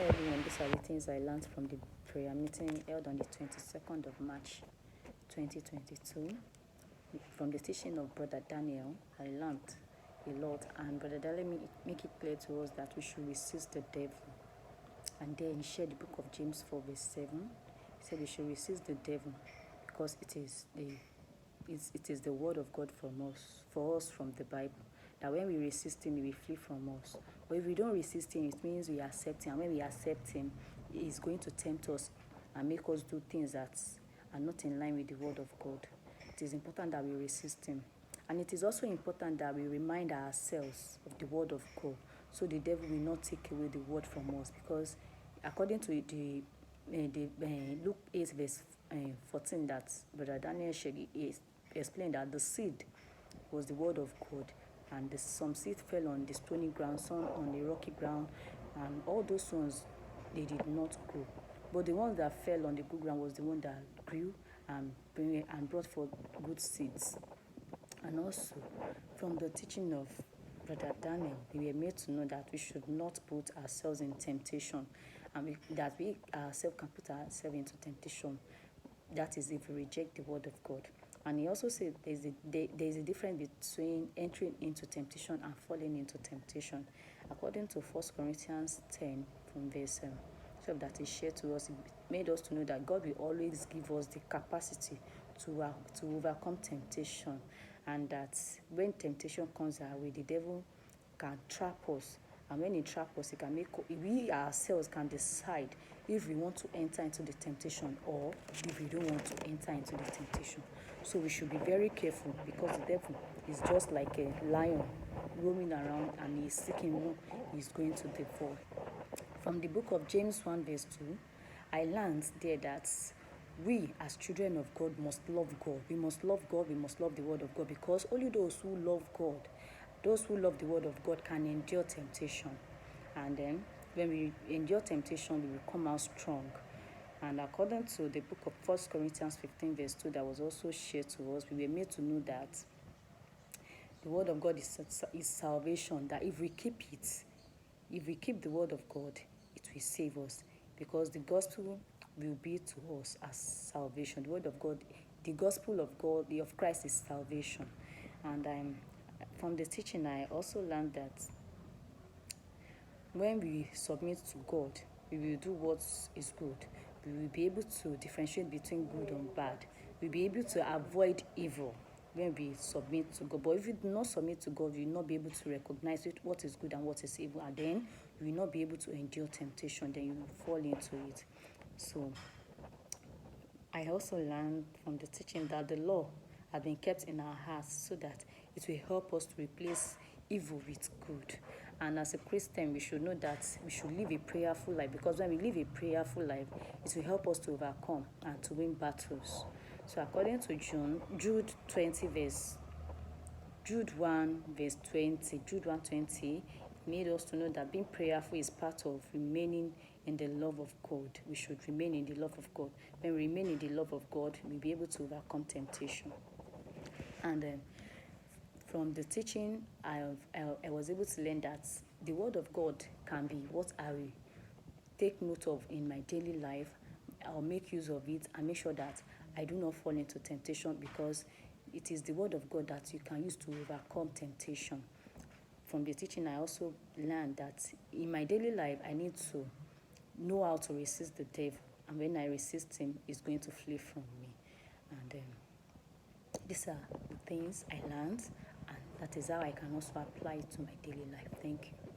everyone, these are the things I learned from the prayer meeting held on the 22nd of March 2022. From the teaching of Brother Daniel, I learned a lot, and Brother Daniel make it clear to us that we should resist the devil. And then he shared the book of James 4 verse 7. He said we should resist the devil because it is the word of God for us from the Bible. That when we resist him, he will flee from us. But if we don't resist him, it means we accept him. And when we accept him, he is going to tempt us and make us do things that are not in line with the word of God. It is important that we resist him. And it is also important that we remind ourselves of the word of God, so the devil will not take away the word from us. Because according to the Luke 8 verse 14 that Brother Daniel explained, that the seed was the word of God, and some seed fell on the stony ground, some on the rocky ground, and all those ones, they did not grow. But the ones that fell on the good ground was the one that grew and brought forth good seeds. And also, from the teaching of Brother Daniel, we were made to know that we should not put ourselves in temptation, and that we ourselves can put ourselves into temptation. That is, if we reject the word of God. And he also said there's a difference between entering into temptation and falling into temptation. According to 1 Corinthians 10 from verse 12 that he shared to us, it made us to know that God will always give us the capacity to overcome temptation, and that when temptation comes our way, the devil can trap us. And when he traps us, we ourselves can decide if we want to enter into the temptation or if we don't want to enter into the temptation. So we should be very careful, because the devil is just like a lion roaming around, and he's seeking who he's going to devour. From the book of James 1 verse 2, I learned there that we as children of God must love God. We must love God, we must love the word of God, because only those who love God, those who love the word of God, can endure temptation. And then when we endure temptation, we will come out strong. And according to the book of 1 Corinthians 15 verse 2 that was also shared to us, we were made to know that the word of God is salvation, that if we keep it, if we keep the word of God, it will save us, because the gospel will be to us as salvation. The word of God, the gospel of God, of Christ, is salvation. And from the teaching, I also learned that when we submit to God, we will do what is good. We will be able to differentiate between good and bad. We'll be able to avoid evil when we submit to God. But if we do not submit to God, we will not be able to recognize what is good and what is evil. And then you will not be able to endure temptation. Then you will fall into it. So I also learned from the teaching that the law has been kept in our hearts so that it will help us to replace evil with good. And as a Christian, we should know that we should live a prayerful life, because when we live a prayerful life, it will help us to overcome and to win battles. So according to Jude 1 verse 20, Jude 1:20, it made us to know that being prayerful is part of remaining in the love of God. We should remain in the love of God. When we remain in the love of God, we'll be able to overcome temptation. And from the teaching, I was able to learn that the word of God can be what I will take note of in my daily life. I'll make use of it and make sure that I do not fall into temptation, because it is the word of God that you can use to overcome temptation. From the teaching, I also learned that in my daily life, I need to know how to resist the devil. And when I resist him, he's going to flee from me. And these are the things I learned, and that is how I can also apply it to my daily life. Thank you.